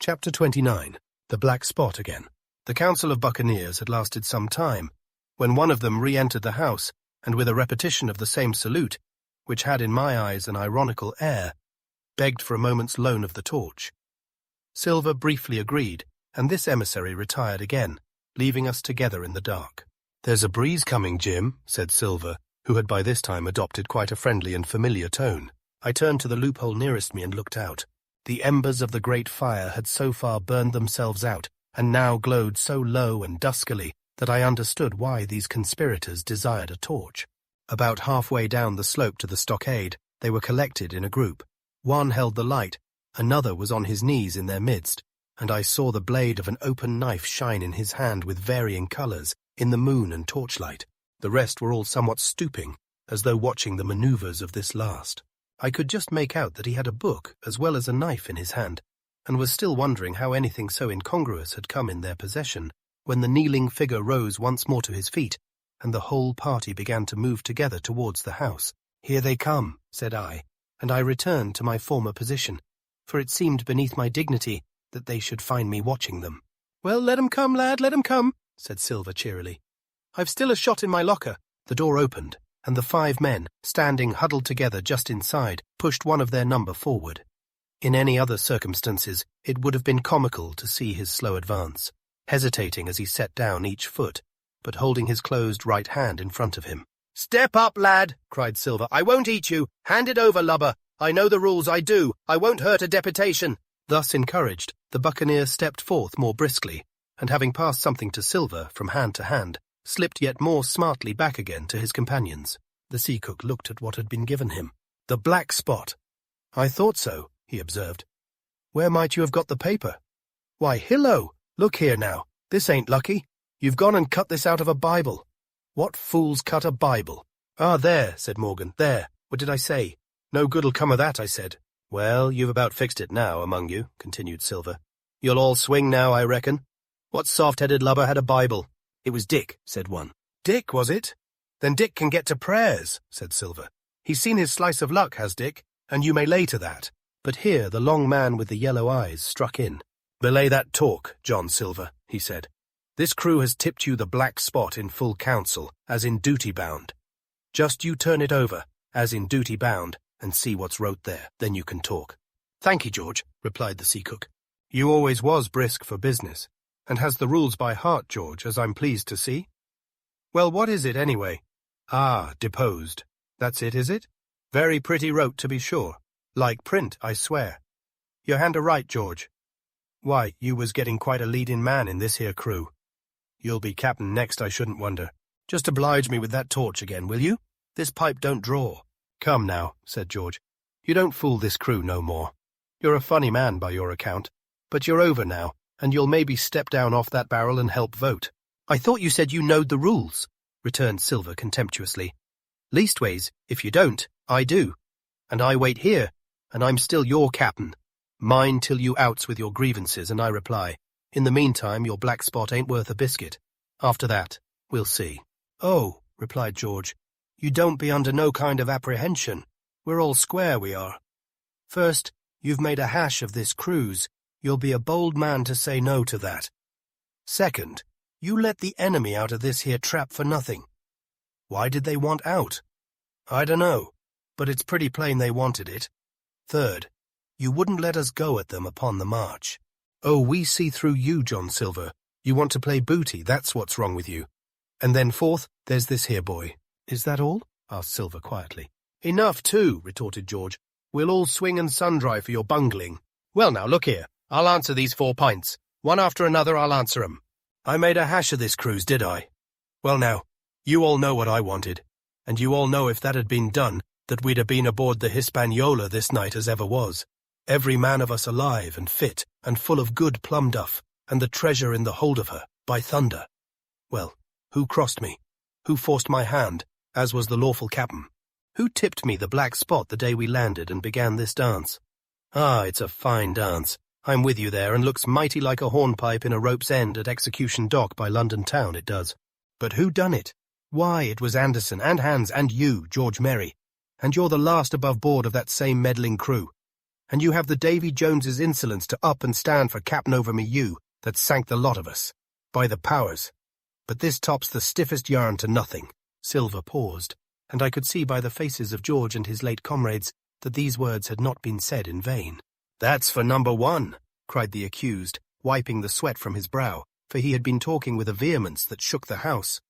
Chapter 29. The Black Spot Again. The council of buccaneers had lasted some time, when one of them re-entered the house, and with a repetition of the same salute, which had in my eyes an ironical air, begged for a moment's loan of the torch. Silver briefly agreed, and this emissary retired again, leaving us together in the dark. "There's a breeze coming, Jim," said Silver, who had by this time adopted quite a friendly and familiar tone. I turned to the loophole nearest me and looked out. The embers of the great fire had so far burned themselves out, and now glowed so low and duskily that I understood why these conspirators desired a torch. About halfway down the slope to the stockade, they were collected in a group. One held the light, another was on his knees in their midst, and I saw the blade of an open knife shine in his hand with varying colours in the moon and torchlight. The rest were all somewhat stooping, as though watching the manoeuvres of this last. I could just make out that he had a book as well as a knife in his hand, and was still wondering how anything so incongruous had come in their possession, when the kneeling figure rose once more to his feet, and the whole party began to move together towards the house. "Here they come," said I, and I returned to my former position, for it seemed beneath my dignity that they should find me watching them. "Well, let 'em come, lad, let 'em come," said Silver cheerily. "I've still a shot in my locker." The door opened, and the 5 men, standing huddled together just inside, pushed one of their number forward. In any other circumstances, it would have been comical to see his slow advance, hesitating as he set down each foot, but holding his closed right hand in front of him. "Step up, lad," cried Silver. "I won't eat you. Hand it over, lubber. I know the rules, I do. I won't hurt a deputation." Thus encouraged, the buccaneer stepped forth more briskly, and having passed something to Silver from hand to hand, slipped yet more smartly back again to his companions. The sea cook looked at what had been given him. "The Black Spot." "I thought so," he observed. "Where might you have got the paper?" "Why, hillo! Look here now. This ain't lucky. You've gone and cut this out of a Bible." "What fools cut a Bible?" "Ah, there," said Morgan. "There. What did I say?" "No good'll come of that," I said. "Well, you've about fixed it now, among you," continued Silver. "You'll all swing now, I reckon. What soft-headed lubber had a Bible?" "It was Dick," said one. "Dick, was it? Then Dick can get to prayers," said Silver. "He's seen his slice of luck, has Dick, and you may lay to that." But here the long man with the yellow eyes struck in. "Belay that talk, John Silver," he said. "This crew has tipped you the Black Spot in full council, as in duty bound. Just you turn it over, as in duty bound, and see what's wrote there. Then you can talk." "Thank you, George," replied the sea cook. "You always was brisk for business, and has the rules by heart, George, as I'm pleased to see. Well, what is it, anyway? Ah, deposed. That's it, is it? Very pretty wrote, to be sure. Like print, I swear. Your hand a-right, George. Why, you was getting quite a leading man in this here crew. You'll be captain next, I shouldn't wonder. Just oblige me with that torch again, will you? This pipe don't draw." "Come now," said George. "You don't fool this crew no more. You're a funny man by your account, but you're over now, and you'll maybe step down off that barrel and help vote." "I thought you said you knowed the rules," returned Silver contemptuously. "Leastways, if you don't, I do. And I wait here, and I'm still your captain. Mind till you outs with your grievances, and I reply. In the meantime, your Black Spot ain't worth a biscuit. After that, we'll see." "Oh," replied George, "you don't be under no kind of apprehension. We're all square, we are. First, you've made a hash of this cruise. You'll be a bold man to say no to that. Second, you let the enemy out of this here trap for nothing. Why did they want out? I dunno, but it's pretty plain they wanted it. Third, you wouldn't let us go at them upon the march. Oh, we see through you, John Silver. You want to play booty, that's what's wrong with you. And then fourth, there's this here boy." "Is that all?" asked Silver quietly. "Enough, too," retorted George. "We'll all swing and sun-dry for your bungling. Well, now, look here. I'll answer these 4 pints. One after another, I'll answer 'em. I made a hash of this cruise, did I? Well, now, you all know what I wanted, and you all know if that had been done, that we'd have been aboard the Hispaniola this night as ever was. Every man of us alive and fit and full of good plum duff, and the treasure in the hold of her, by thunder. Well, who crossed me? Who forced my hand, as was the lawful captain? Who tipped me the Black Spot the day we landed and began this dance? Ah, it's a fine dance. I'm with you there, and looks mighty like a hornpipe in a rope's end at Execution Dock by London town, it does. But who done it? Why, it was Anderson and Hans and you, George Merry, and you're the last above board of that same meddling crew. And you have the Davy Jones's insolence to up and stand for captain over me, you, that sank the lot of us. By the powers. But this tops the stiffest yarn to nothing. Silver paused, and I could see by the faces of George and his late comrades that these words had not been said in vain. That's for number one, cried the accused, wiping the sweat from his brow, for he had been talking with a vehemence that shook the house.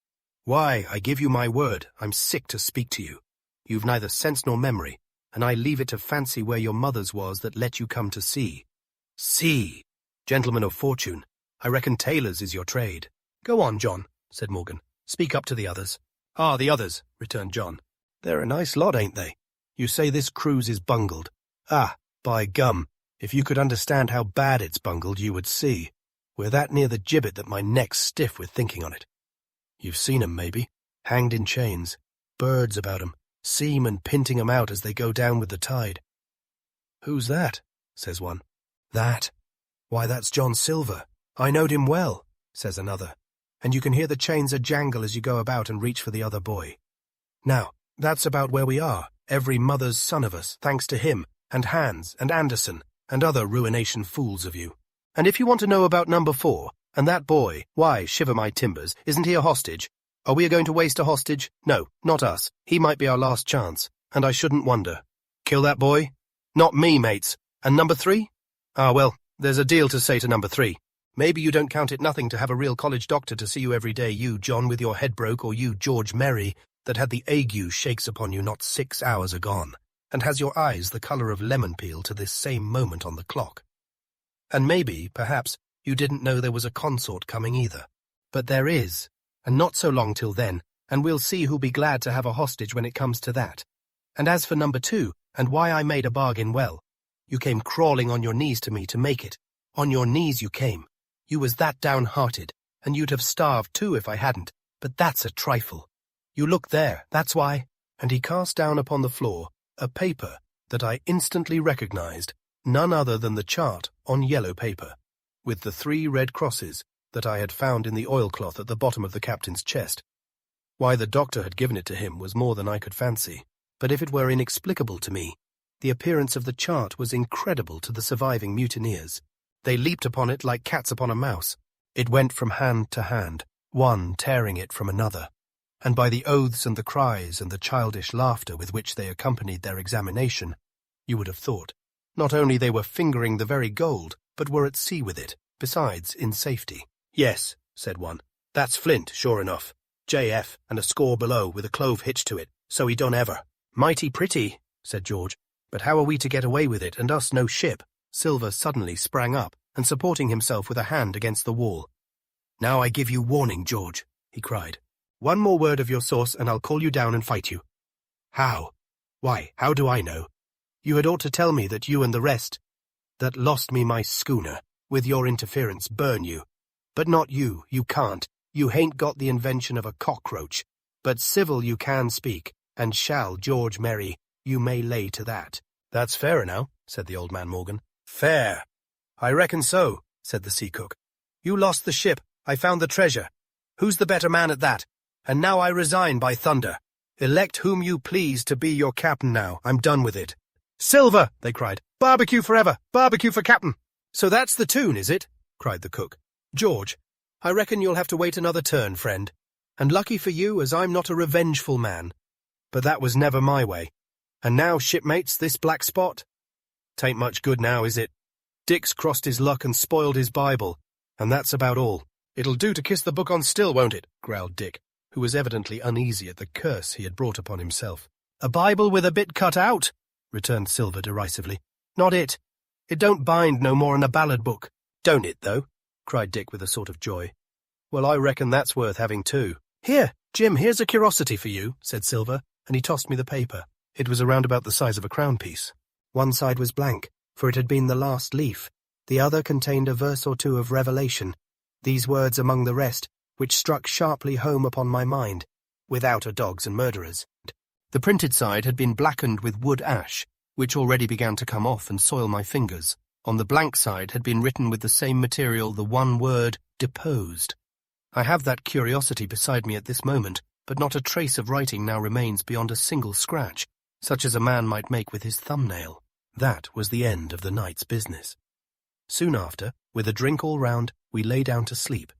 Why, I give you my word, I'm sick to speak to you. You've neither sense nor memory, and I leave it to fancy where your mother's was that let you come to sea. Sea! Gentleman of fortune, I reckon tailors is your trade. Go on, John, said Morgan. Speak up to the others. Ah, the others, returned John. They're a nice lot, ain't they? You say this cruise is bungled. Ah, by gum, if you could understand how bad it's bungled, you would see. We're that near the gibbet that my neck's stiff with thinking on it. You've seen 'em, maybe, hanged in chains, birds about 'em, seamen pinting 'em out as they go down with the tide. Who's that? Says one. That? Why, that's John Silver. I knowed him well, says another. And you can hear the chains a jangle as you go about and reach for the other boy. Now, that's about where we are, every mother's son of us, thanks to him, and Hans, and Anderson, and other ruination fools of you. And if you want to know about number 4, and that boy, why, shiver my timbers, isn't he a hostage? Are we going to waste a hostage? No, not us. He might be our last chance, and I shouldn't wonder. Kill that boy? Not me, mates. And number 3? Ah, well, there's a deal to say to number 3. Maybe you don't count it nothing to have a real college doctor to see you every day, you, John, with your head broke, or you, George Merry, that had the ague shakes upon you not 6 hours agone, and has your eyes the colour of lemon peel to this same moment on the clock. And maybe, perhaps, you didn't know there was a consort coming either. But there is, and not so long till then, and we'll see who'll be glad to have a hostage when it comes to that. And as for number 2, and why I made a bargain well, you came crawling on your knees to me to make it. On your knees you came. You was that downhearted, and you'd have starved too if I hadn't, but that's a trifle. You look there, that's why. And he cast down upon the floor a paper that I instantly recognized, none other than the chart on yellow paper, with the 3 red crosses that I had found in the oilcloth at the bottom of the captain's chest. Why the doctor had given it to him was more than I could fancy, but if it were inexplicable to me, the appearance of the chart was incredible to the surviving mutineers. They leaped upon it like cats upon a mouse. It went from hand to hand, one tearing it from another, and by the oaths and the cries and the childish laughter with which they accompanied their examination, you would have thought, not only they were fingering the very gold, but were at sea with it, besides in safety. Yes, said one, that's flint, sure enough. JF, and a score below, with a clove hitch to it, so he don't ever. Mighty pretty, said George, but how are we to get away with it, and us no ship? Silver suddenly sprang up, and supporting himself with a hand against the wall. Now I give you warning, George, he cried. One more word of your sauce, and I'll call you down and fight you. How? Why, how do I know? You had ought to tell me that you and the rest that lost me my schooner, with your interference, burn you. But not you, you can't. You hain't got the invention of a cockroach. But civil you can speak, and shall, George Merry, you may lay to that. That's fair now, said the old man Morgan. Fair. I reckon so, said the sea cook. You lost the ship, I found the treasure. Who's the better man at that? And now I resign by thunder. Elect whom you please to be your captain now, I'm done with it. Silver, they cried. Barbecue forever, barbecue for captain. So that's the tune, is it? Cried the cook. George, I reckon you'll have to wait another turn, friend. And lucky for you, as I'm not a revengeful man. But that was never my way. And now, shipmates, this black spot? 'Tain't much good now, is it? Dick's crossed his luck and spoiled his Bible, and that's about all. It'll do to kiss the book on still, won't it? Growled Dick, who was evidently uneasy at the curse he had brought upon himself. A Bible with a bit cut out, returned Silver derisively. Not it. It don't bind no more'n a ballad book. Don't it, though? Cried Dick with a sort of joy. Well, I reckon that's worth having too. Here, Jim, here's a curiosity for you, said Silver, and he tossed me the paper. It was around about the size of a crown piece. One side was blank, for it had been the last leaf. The other contained a verse or two of Revelation, these words among the rest, which struck sharply home upon my mind, without a dogs and murderers. The printed side had been blackened with wood ash, which already began to come off and soil my fingers. On the blank side had been written with the same material the one word, deposed. I have that curiosity beside me at this moment, but not a trace of writing now remains beyond a single scratch, such as a man might make with his thumbnail. That was the end of the night's business. Soon after, with a drink all round, we lay down to sleep,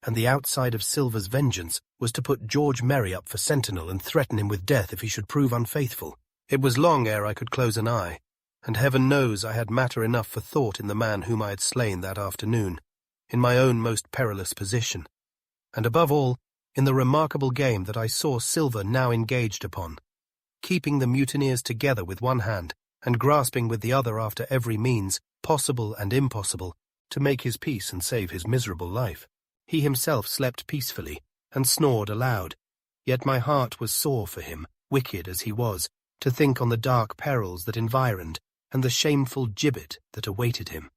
and the outside of Silver's vengeance was to put George Merry up for sentinel and threaten him with death if he should prove unfaithful. It was long ere I could close an eye, and heaven knows I had matter enough for thought in the man whom I had slain that afternoon, in my own most perilous position, and above all, in the remarkable game that I saw Silver now engaged upon, keeping the mutineers together with one hand, and grasping with the other after every means, possible and impossible, to make his peace and save his miserable life. He himself slept peacefully, and snored aloud, yet my heart was sore for him, wicked as he was, to think on the dark perils that environed, and the shameful gibbet that awaited him.